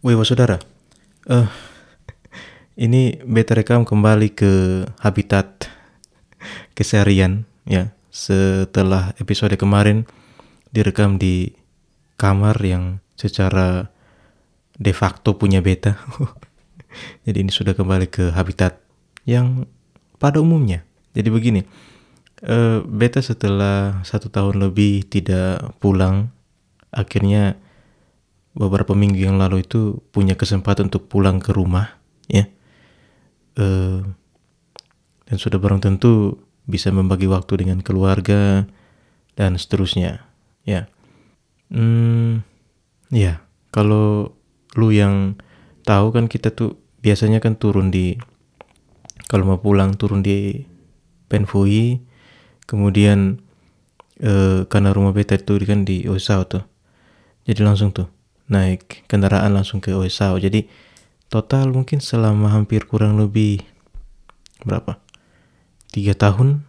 Wih, saudara, eh ini beta rekam kembali ke habitat keseharian ya. Setelah episode kemarin direkam di kamar yang secara de facto punya beta. Jadi ini sudah kembali ke habitat yang pada umumnya. Jadi begini, beta setelah 1 tahun lebih tidak pulang, akhirnya beberapa minggu yang lalu itu punya kesempatan untuk pulang ke rumah ya. Dan sudah barang tentu bisa membagi waktu dengan keluarga dan seterusnya ya. Ya, kalau lu yang tahu kan kita tuh biasanya kan turun di, kalau mau pulang turun di Penfui, kemudian karena rumah beta itu kan di Oesau tuh, jadi langsung tuh naik kendaraan langsung ke Oesau. Jadi total mungkin selama hampir kurang lebih berapa, 3 tahun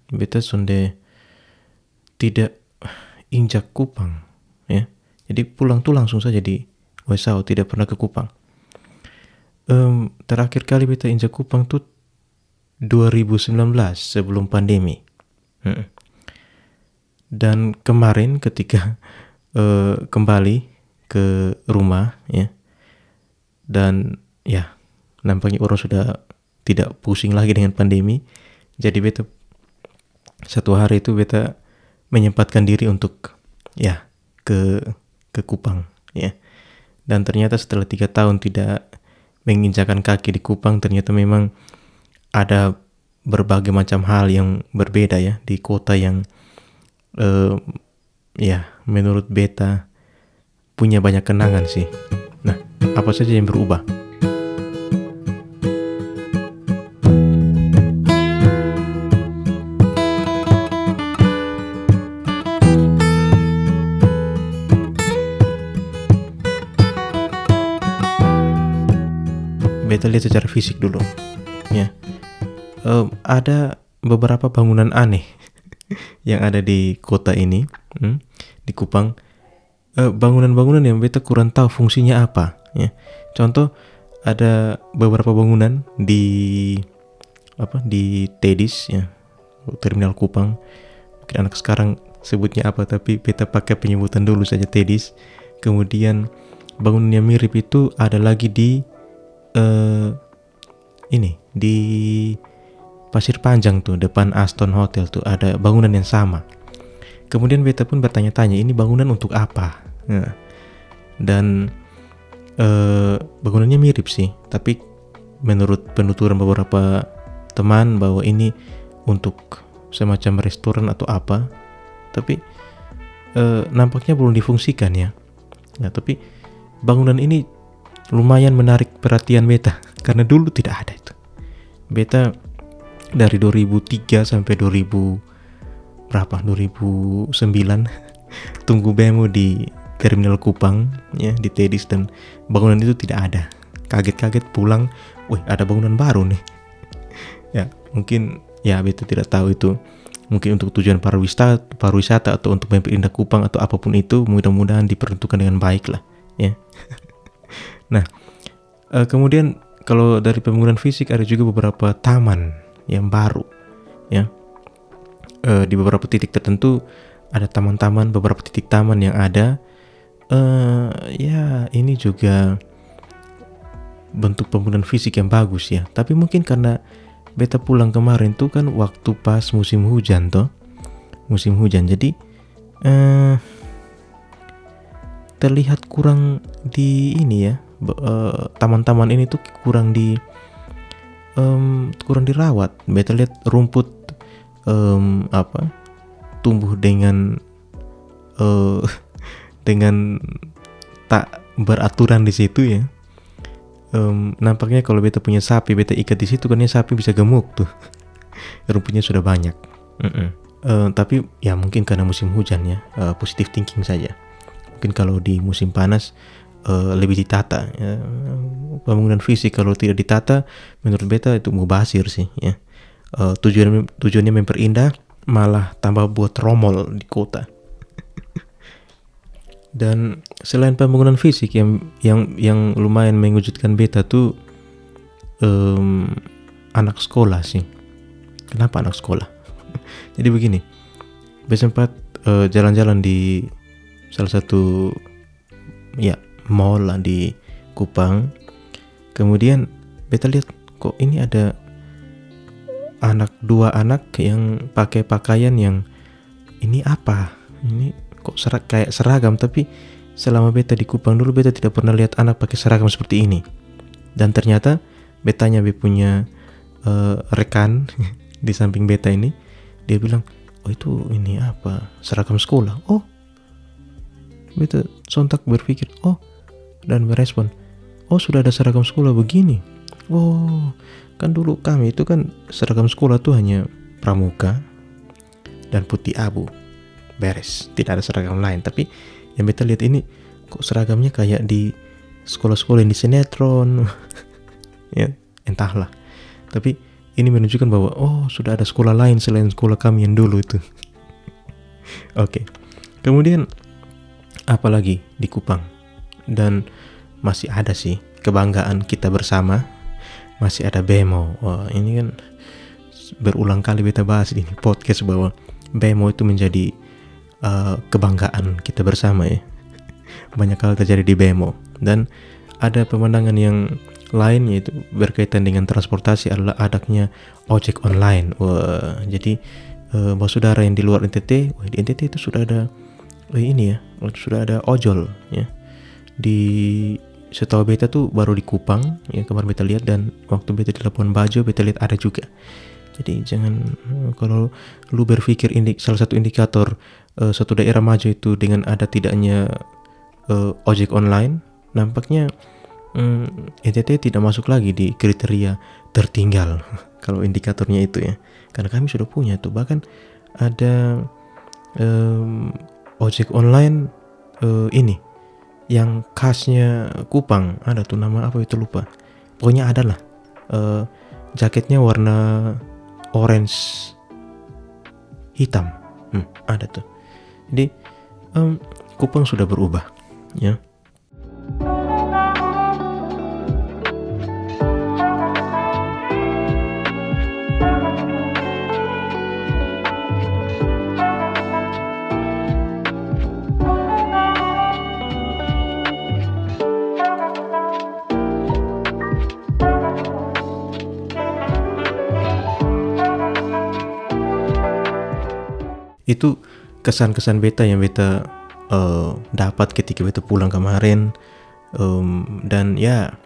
beta sonde tidak injak Kupang ya. Jadi pulang tuh langsung saja di Oesau, tidak pernah ke Kupang. Terakhir kali beta injak Kupang tuh 2019 sebelum pandemi. Dan kemarin ketika kembali ke rumah ya, dan ya nampaknya orang sudah tidak pusing lagi dengan pandemi. Jadi beta satu hari itu beta menyempatkan diri untuk ya ke Kupang ya. Dan ternyata setelah 3 tahun tidak menginjakan kaki di Kupang, ternyata memang ada berbagai macam hal yang berbeda ya di kota yang ya menurut beta punya banyak kenangan sih. Nah, apa saja yang berubah? Beta lihat secara fisik dulu ya. Ada beberapa bangunan aneh yang ada di kota ini, di Kupang. Bangunan-bangunan yang beta kurang tahu fungsinya apa ya. Contoh, ada beberapa bangunan di Tedis ya, Terminal Kupang. Mungkin anak sekarang sebutnya apa, tapi beta pakai penyebutan dulu saja Tedis. Kemudian bangunan yang mirip itu ada lagi di di Pasir Panjang tuh, depan Aston Hotel tuh ada bangunan yang sama. Kemudian beta pun bertanya-tanya, ini bangunan untuk apa? Nah, dan bangunannya mirip sih, tapi menurut penuturan beberapa teman bahwa ini untuk semacam restoran atau apa. Tapi nampaknya belum difungsikan ya. Nah, tapi bangunan ini lumayan menarik perhatian beta karena dulu tidak ada itu. Beta dari 2003 sampai 2009 tunggu bemo di Terminal Kupang ya, di Tedis, dan bangunan itu tidak ada. Kaget-kaget pulang, wih ada bangunan baru nih. Ya mungkin ya beta tidak tahu itu mungkin untuk tujuan pariwisata atau untuk memperindah Kupang atau apapun itu. Mudah-mudahan diperuntukkan dengan baik lah ya. Nah, kemudian kalau dari pembangunan fisik ada juga beberapa taman yang baru ya. Di beberapa titik tertentu ada taman-taman, beberapa titik taman yang ada. Ya ini juga bentuk pembangunan fisik yang bagus ya. Tapi mungkin karena beta pulang kemarin tuh kan waktu pas musim hujan toh, musim hujan, jadi terlihat kurang di ini ya. Taman-taman ini tuh kurang dirawat. Beta lihat rumput tumbuh dengan dengan tak beraturan di situ ya. Nampaknya kalau beta punya sapi, beta ikat di situ kan ya, sapi bisa gemuk tuh. Rumputnya sudah banyak. Tapi ya mungkin karena musim hujan ya, positive thinking saja. Mungkin kalau di musim panas lebih ditata ya. Bangunan fisik kalau tidak ditata menurut beta itu mubazir sih ya. Tujuannya memperindah malah tambah buat romol di kota. Dan selain pembangunan fisik yang lumayan mengejutkan beta tuh anak sekolah sih. Kenapa anak sekolah? Jadi begini, beta sempat jalan-jalan di salah satu ya mall lah di Kupang. Kemudian beta lihat kok ini ada dua anak yang pakai pakaian yang ini apa? Ini kok kayak seragam, tapi selama beta di Kupang dulu beta tidak pernah lihat anak pakai seragam seperti ini. Dan ternyata betanya punya rekan di samping beta ini, dia bilang, oh itu ini apa, seragam sekolah. Oh, beta sontak berpikir, oh, dan merespon, oh sudah ada seragam sekolah begini. Oh, kan dulu kami itu kan seragam sekolah tuh hanya pramuka dan putih abu, beres, tidak ada seragam lain. Tapi yang beta lihat ini kok seragamnya kayak di sekolah-sekolah yang di sinetron. Ya entahlah, tapi ini menunjukkan bahwa oh sudah ada sekolah lain selain sekolah kami yang dulu itu. Oke. Kemudian apalagi di Kupang, dan masih ada sih kebanggaan kita bersama, masih ada Bemo. Wah, ini kan berulang kali beta bahas di podcast bahwa Bemo itu menjadi kebanggaan kita bersama ya. Banyak hal terjadi di Bemo, dan ada pemandangan yang lain yaitu berkaitan dengan transportasi adalah adanya ojek online. Wah, jadi bahwa saudara yang di luar NTT, di NTT itu sudah ada ini ya, sudah ada ojol ya. Di setahu beta tuh baru di Kupang ya, kemarin beta lihat, dan waktu beta di Labuan Bajo beta lihat ada juga. Jadi jangan, kalau lu berpikir salah satu indikator suatu daerah maju itu dengan ada tidaknya ojek online, nampaknya NTT tidak masuk lagi di kriteria tertinggal kalau indikatornya itu ya, karena kami sudah punya tuh, bahkan ada ojek online ini yang khasnya Kupang, ada tuh nama apa itu lupa, pokoknya ada lah, jaketnya warna orange hitam, ada tuh. Jadi Kupang sudah berubah ya. Itu kesan-kesan beta yang beta dapat ketika beta pulang kemarin, dan ya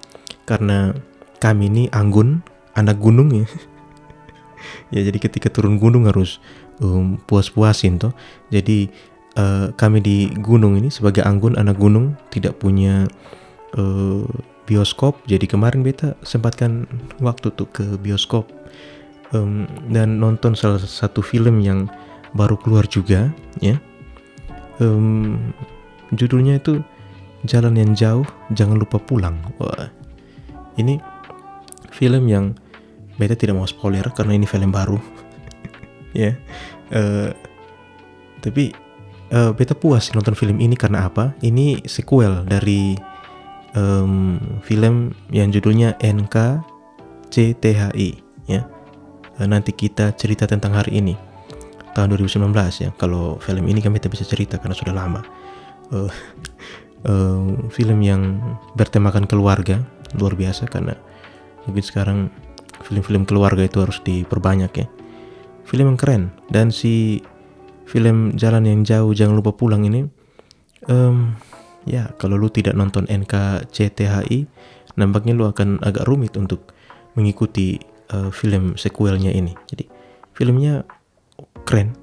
karena kami ini anggun, anak gunung ya. Ya jadi ketika turun gunung harus puas-puasin toh. Jadi kami di gunung ini sebagai anggun, anak gunung, tidak punya bioskop. Jadi kemarin beta sempatkan waktu tuh ke bioskop dan nonton salah satu film yang baru keluar juga ya. Judulnya itu Jalan yang Jauh Jangan Lupa Pulang. Wah, ini film yang beta tidak mau spoiler karena ini film baru. Ya, tapi beta puas nonton film ini karena apa? Ini sequel dari film yang judulnya NKCTHI ya. Nanti kita cerita tentang hari ini, tahun 2019 ya. Kalau film ini kan kita bisa cerita karena sudah lama. Film yang bertemakan keluarga, luar biasa, karena mungkin sekarang film-film keluarga itu harus diperbanyak ya. Film yang keren, dan si film Jalan yang Jauh Jangan Lupa Pulang ini ya kalau lu tidak nonton NKCTHI, nampaknya lu akan agak rumit untuk mengikuti film sequelnya ini. Jadi filmnya keren,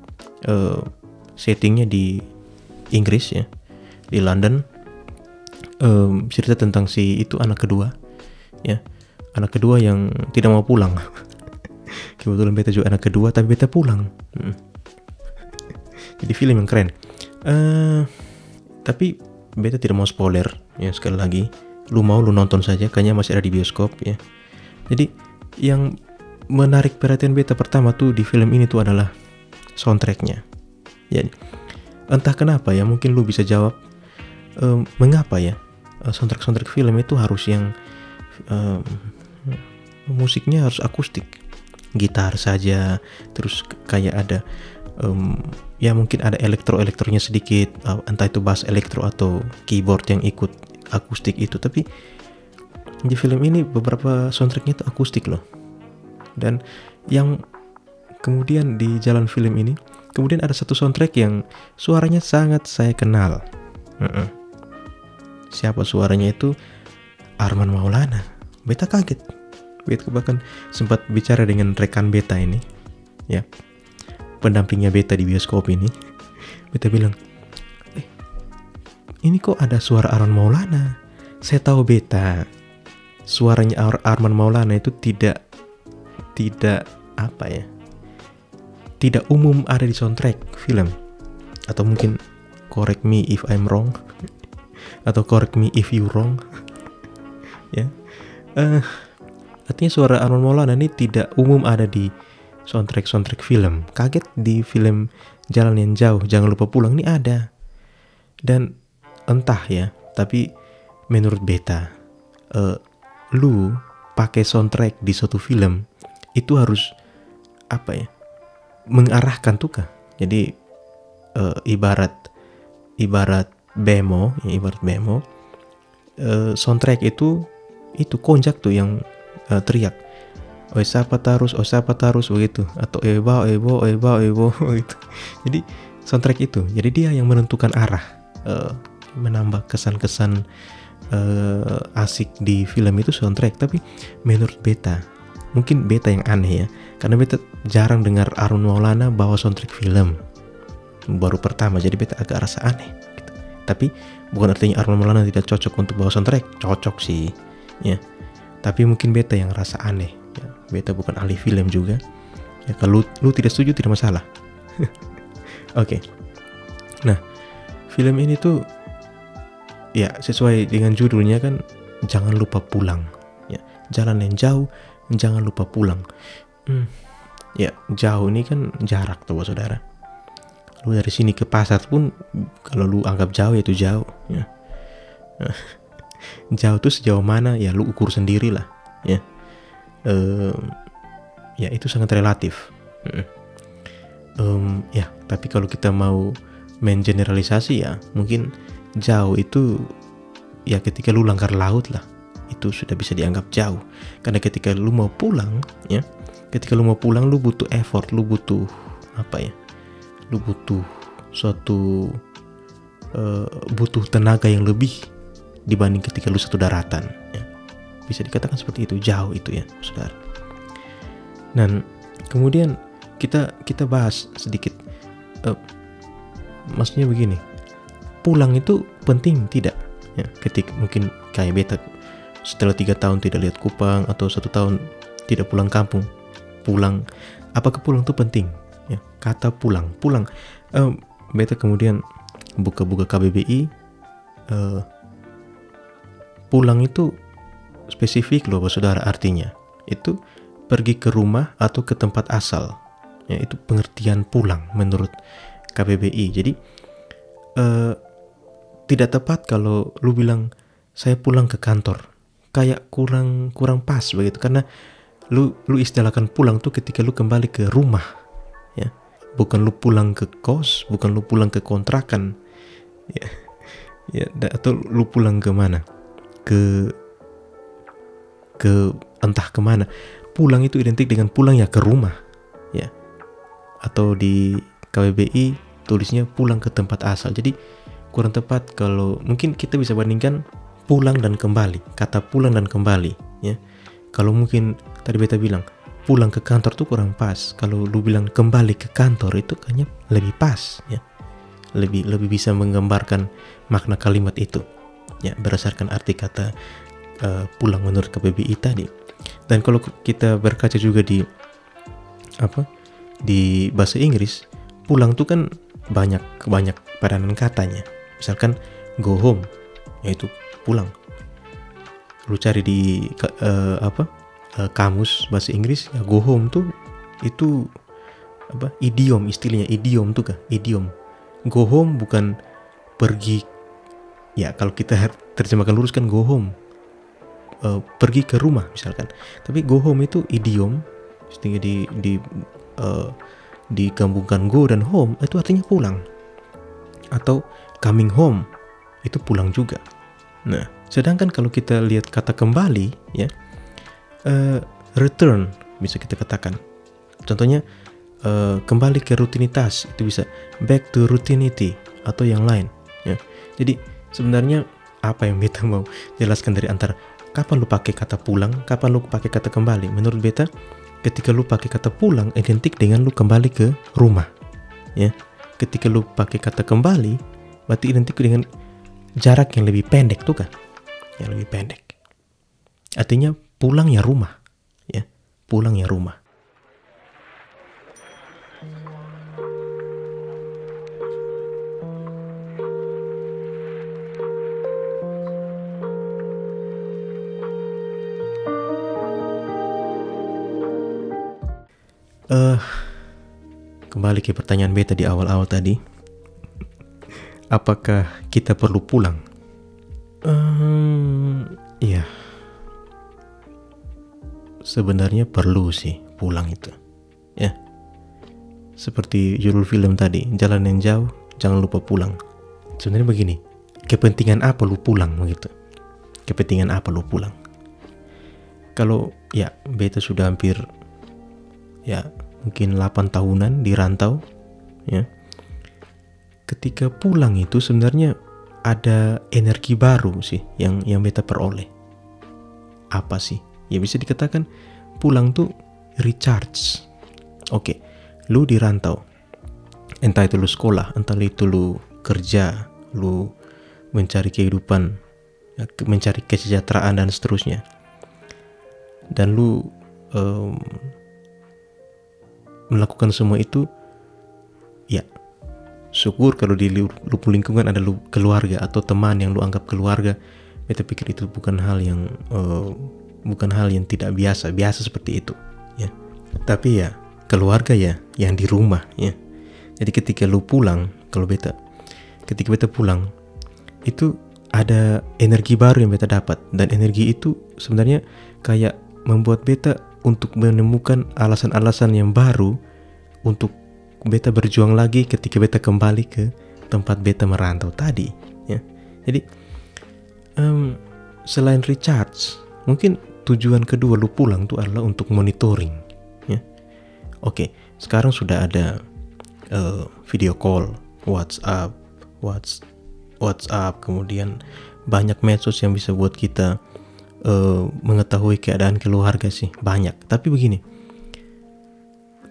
settingnya di Inggris ya, di London. Cerita tentang si itu anak kedua ya, anak kedua yang tidak mau pulang. Kebetulan beta juga anak kedua tapi beta pulang. Jadi film yang keren, tapi beta tidak mau spoiler ya. Sekali lagi, lu nonton saja, kayaknya masih ada di bioskop ya. Jadi yang menarik perhatian beta pertama tuh di film ini tuh adalah soundtracknya. Ya, entah kenapa ya, mungkin lu bisa jawab mengapa ya soundtrack film itu harus yang musiknya harus akustik, gitar saja, terus kayak ada ya mungkin ada elektronya sedikit, entah itu bass elektro atau keyboard yang ikut akustik itu. Tapi di film ini beberapa soundtracknya itu akustik loh. Dan yang kemudian di jalan film ini kemudian ada satu soundtrack yang suaranya sangat saya kenal. Siapa suaranya? Itu Arman Maulana. Beta kaget. Beta bahkan sempat bicara dengan rekan Beta ini, ya, pendampingnya Beta di bioskop ini. Beta bilang, ini kok ada suara Arman Maulana? Saya tahu Beta, suaranya Arman Maulana itu tidak apa ya, tidak umum ada di soundtrack film. Atau mungkin correct me if I'm wrong, atau correct me if you wrong. Ya, artinya suara Arman Maulana ini tidak umum ada di soundtrack film. Kaget di film Jalan yang Jauh, Jangan Lupa Pulang ini ada. Dan entah ya, tapi menurut Beta, lu pakai soundtrack di suatu film itu harus apa ya, mengarahkan tuh kah. Jadi ibarat bemo, soundtrack itu konjak tuh yang teriak, oi siapa tarus begitu, atau ebo gitu. Jadi soundtrack itu, jadi dia yang menentukan arah, menambah kesan-kesan asik di film itu soundtrack. Tapi menurut Beta, mungkin Beta yang aneh ya, karena Beta jarang dengar Arman Maulana bawa soundtrack film, baru pertama, jadi Beta agak rasa aneh gitu. Tapi bukan artinya Arman Maulana tidak cocok untuk bawa soundtrack, cocok sih ya, tapi mungkin Beta yang rasa aneh ya. Beta bukan ahli film juga ya, kalau lu tidak setuju tidak masalah. Oke. Nah, film ini tuh ya sesuai dengan judulnya kan, jangan lupa pulang ya, jalan yang jauh, jangan lupa pulang. Ya, jauh ini kan jarak tuh saudara. Lu dari sini ke pasar pun kalau lu anggap jauh, ya itu jauh ya. Jauh tuh sejauh mana ya lu ukur sendiri lah ya. Ya itu sangat relatif. Ya, tapi kalau kita mau main generalisasi ya, mungkin jauh itu ya ketika lu langgar laut lah, itu sudah bisa dianggap jauh. Karena ketika lu mau pulang ya, lu butuh effort, lu butuh apa ya, lu butuh suatu butuh tenaga yang lebih dibanding ketika lu satu daratan ya. Bisa dikatakan seperti itu, jauh itu ya saudara. Dan kemudian kita bahas sedikit, maksudnya begini, pulang itu penting tidak ya, ketika mungkin kayak Beta setelah 3 tahun tidak lihat Kupang, atau 1 tahun tidak pulang kampung. Pulang, apakah pulang itu penting ya? Kata pulang Beta kemudian buka-buka KBBI, pulang itu spesifik loh saudara, artinya itu pergi ke rumah atau ke tempat asal ya, itu pengertian pulang menurut KBBI. Jadi tidak tepat kalau lu bilang saya pulang ke kantor, kayak kurang pas begitu, karena lu istilahkan pulang tuh ketika lu kembali ke rumah ya, bukan lu pulang ke kos, bukan lu pulang ke kontrakan ya, atau lu pulang ke mana, ke entah kemana. Pulang itu identik dengan pulang ya ke rumah ya, atau di KBBI tulisnya pulang ke tempat asal. Jadi kurang tepat kalau mungkin kita bisa bandingkan pulang dan kembali, kata pulang dan kembali ya. Kalau mungkin tadi Beta bilang pulang ke kantor tuh kurang pas, kalau lu bilang kembali ke kantor itu kayaknya lebih pas ya, lebih bisa menggambarkan makna kalimat itu ya, berdasarkan arti kata pulang menurut KBBI tadi. Dan kalau kita berkaca juga di bahasa Inggris, pulang tuh kan banyak padanan katanya. Misalkan go home, yaitu pulang. Lu cari di kamus bahasa Inggris ya, go home tuh itu idiom, istilahnya idiom tuh kah? Idiom. Go home bukan pergi ya kalau kita terjemahkan lurus kan go home, pergi ke rumah misalkan. Tapi go home itu idiom, sehingga digabungkan go dan home itu artinya pulang. Atau coming home itu pulang juga. Nah, sedangkan kalau kita lihat kata kembali, ya, return bisa kita katakan. Contohnya kembali ke rutinitas, itu bisa back to routinity atau yang lain. Ya. Jadi sebenarnya apa yang beta mau jelaskan dari antara kapan lu pakai kata pulang, kapan lu pakai kata kembali. Menurut beta, ketika lu pakai kata pulang identik dengan lu kembali ke rumah. Ya. Ketika lu pakai kata kembali, berarti identik dengan jarak yang lebih pendek tuh kan, yang lebih pendek. Artinya pulang ya rumah, ya, pulang ya rumah. Kembali ke pertanyaan beta di awal-awal tadi, apakah kita perlu pulang? Iya, sebenarnya perlu sih pulang itu, ya. Seperti judul film tadi, jalan yang jauh, jangan lupa pulang. Sebenarnya begini, kepentingan apa lu pulang begitu? Kepentingan apa lu pulang? Kalau ya beta sudah hampir ya mungkin 8 tahunan di rantau, ya. Ketika pulang itu sebenarnya ada energi baru sih yang beta peroleh. Apa sih? Ya bisa dikatakan pulang tuh recharge. Oke, lu di rantau, entah itu lu sekolah, entah itu lu kerja, lu mencari kehidupan, mencari kesejahteraan dan seterusnya. Dan lu melakukan semua itu, ya syukur kalau di lingkungan ada lu keluarga atau teman yang lu anggap keluarga. Beta pikir itu bukan hal yang tidak biasa seperti itu, ya. Tapi ya keluarga ya yang di rumah, ya. Jadi ketika lu pulang, ketika beta pulang itu ada energi baru yang beta dapat, dan energi itu sebenarnya kayak membuat beta untuk menemukan alasan-alasan yang baru untuk beta berjuang lagi ketika beta kembali ke tempat beta merantau tadi, ya. Jadi selain recharge, mungkin tujuan kedua lu pulang itu adalah untuk monitoring, ya. Oke, sekarang sudah ada video call, WhatsApp, kemudian banyak medsos yang bisa buat kita mengetahui keadaan keluarga sih, banyak. Tapi begini,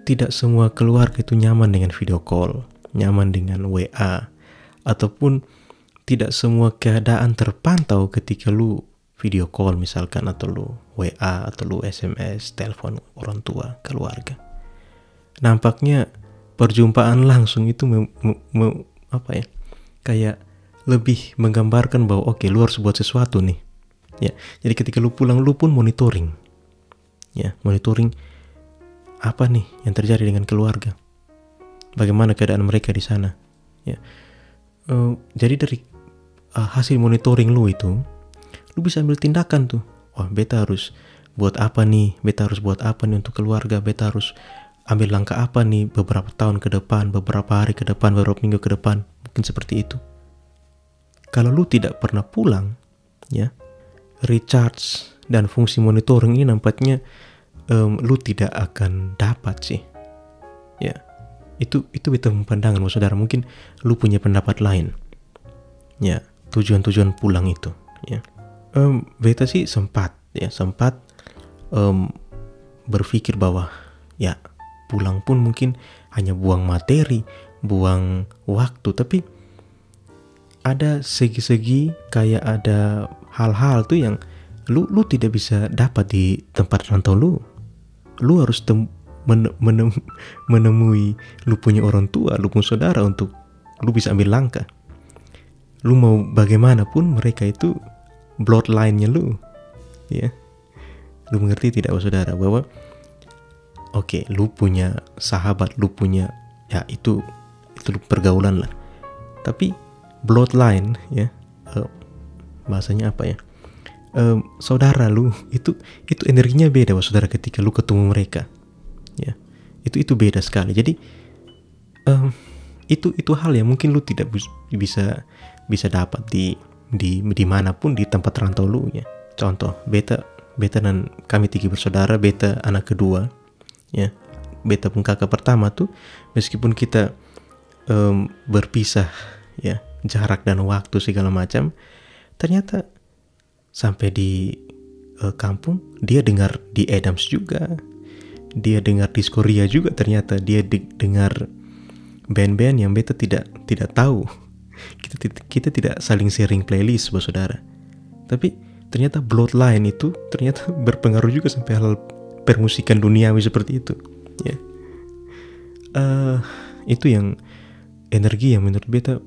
tidak semua keluarga itu nyaman dengan video call, nyaman dengan WA, ataupun tidak semua keadaan terpantau ketika lu video call misalkan, atau lu WA, atau lu SMS, telepon orang tua, keluarga. Nampaknya perjumpaan langsung itu kayak lebih menggambarkan bahwa oke, lu harus buat sesuatu nih. Ya, jadi ketika lu pulang, lu pun monitoring, ya, monitoring apa nih yang terjadi dengan keluarga, bagaimana keadaan mereka di sana, ya. Jadi dari hasil monitoring lu itu, lu bisa ambil tindakan tuh. Wah, beta harus buat apa nih? Beta harus buat apa nih untuk keluarga? Beta harus ambil langkah apa nih beberapa tahun ke depan, beberapa hari ke depan, beberapa minggu ke depan? Mungkin seperti itu. Kalau lu tidak pernah pulang, ya, recharge dan fungsi monitoring ini nampaknya lu tidak akan dapat sih, ya. Itu beta pandangan, saudara. Mungkin lu punya pendapat lain, ya, tujuan pulang itu, ya. Beta sih sempat berpikir bahwa ya pulang pun mungkin hanya buang materi, buang waktu, tapi ada segi-segi, kayak ada hal-hal tuh yang lu tidak bisa dapat di tempat rantau lu. Lu harus menemui lu punya orang tua, lu punya saudara untuk lu bisa ambil langkah. Lu mau bagaimanapun mereka itu bloodline-nya lu, ya. Lu mengerti tidak, saudara, bahwa oke, lu punya sahabat, lu punya, ya, itu pergaulan lah. Tapi bloodline, ya, bahasanya apa ya, saudara lu itu energinya beda saudara ketika lu ketemu mereka, ya itu beda sekali. Jadi itu hal yang mungkin lu tidak bisa dapat di manapun di tempat rantau lu ya. Contoh beta dan kami 3 bersaudara, beta anak kedua ya, beta pun kakak pertama tuh, meskipun kita berpisah ya, jarak dan waktu segala macam, ternyata sampai di kampung dia dengar di Adams juga, dia dengar di Korea juga, ternyata dia dengar band-band yang beta tidak tahu. Kita tidak saling sharing playlist saudara, tapi ternyata bloodline itu ternyata berpengaruh juga sampai hal permusikan duniawi seperti itu ya. Itu yang energi yang menurut beta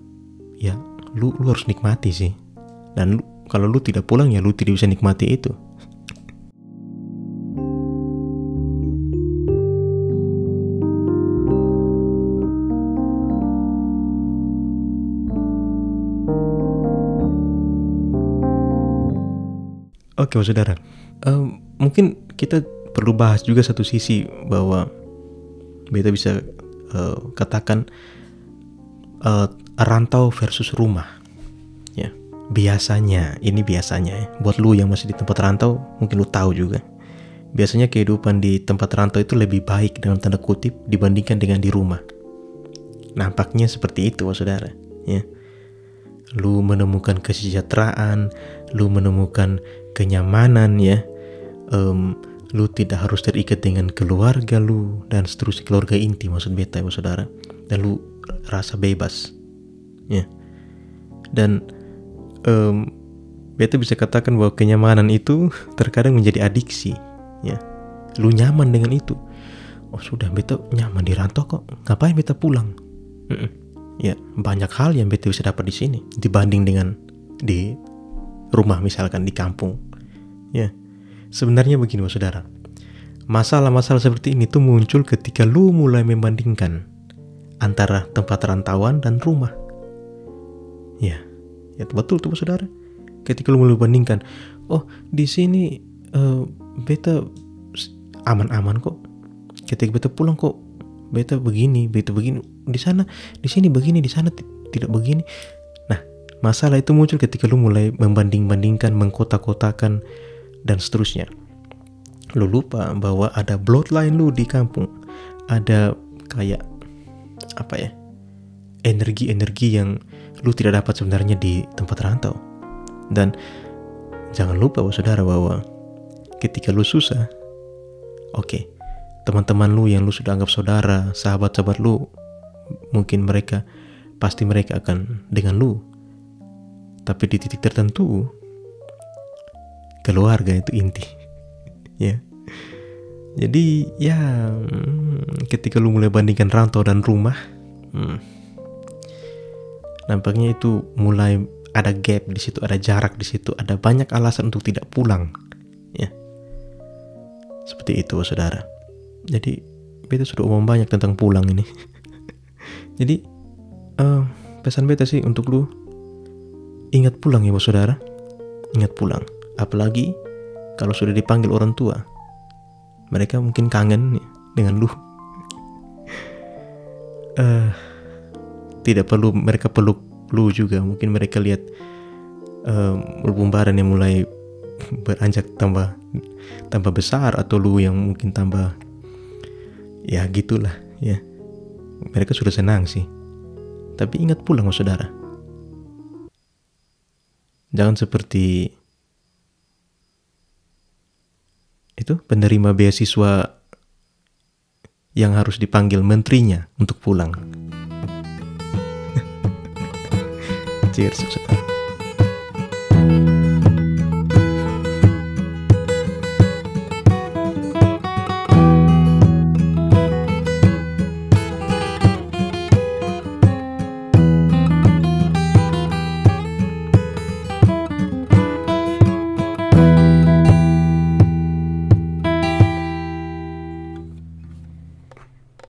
ya, lu harus nikmati sih. Dan kalau lu tidak pulang ya lu tidak bisa nikmati itu. Oke saudara, mungkin kita perlu bahas juga satu sisi bahwa beta bisa katakan rantau versus rumah ya. Biasanya ya, buat lu yang masih di tempat rantau mungkin lu tahu juga, biasanya kehidupan di tempat rantau itu lebih baik dalam tanda kutip dibandingkan dengan di rumah. Nampaknya seperti itu saudara ya. Lu menemukan kesejahteraan, lu menemukan kenyamanan ya, lu tidak harus terikat dengan keluarga lu dan seterusnya, keluarga inti maksud beta ya saudara, dan lu rasa bebas ya. Dan beta bisa katakan bahwa kenyamanan itu terkadang menjadi adiksi ya. Lu nyaman dengan itu, oh sudah beta nyaman di rantau kok, ngapain beta pulang? Ya banyak hal yang beta bisa dapat di sini dibanding dengan di rumah, misalkan di kampung ya. Sebenarnya begini saudara, masalah-masalah seperti ini tuh muncul ketika lu mulai membandingkan antara tempat rantauan dan rumah ya. Ya betul tuh saudara, ketika lu mulai bandingkan, oh di sini beta aman-aman kok, ketika beta pulang kok beta begini, di sini begini, di sana tidak begini. Nah, masalah itu muncul ketika lu mulai membanding-bandingkan, mengkotak-kotakan dan seterusnya. Lu lupa bahwa ada bloodline lu di kampung, ada kayak apa ya, energi-energi yang lu tidak dapat sebenarnya di tempat rantau. Dan jangan lupa saudara bahwa ketika lu susah, oke, teman-teman lu yang lu sudah anggap saudara, sahabat-sahabat lu, mungkin pasti mereka akan dengan lu. Tapi di titik tertentu keluarga itu inti ya. Jadi ya ketika lu mulai bandingkan rantau dan rumah, nampaknya itu mulai ada gap di situ, ada jarak di situ, ada banyak alasan untuk tidak pulang ya. Seperti itu saudara. Jadi beta sudah omong banyak tentang pulang ini. Jadi pesan beta sih untuk lu, ingat pulang ya saudara, ingat pulang. Apalagi kalau sudah dipanggil orang tua, mereka mungkin kangen dengan lu. Tidak perlu mereka peluk lu juga, mungkin mereka lihat lumbaran yang mulai beranjak tambah besar, atau lu yang mungkin tambah ya gitulah ya. Mereka sudah senang sih. Tapi ingat pulang saudara. Jangan seperti itu penerima beasiswa yang harus dipanggil menterinya untuk pulang. Cheers saudara.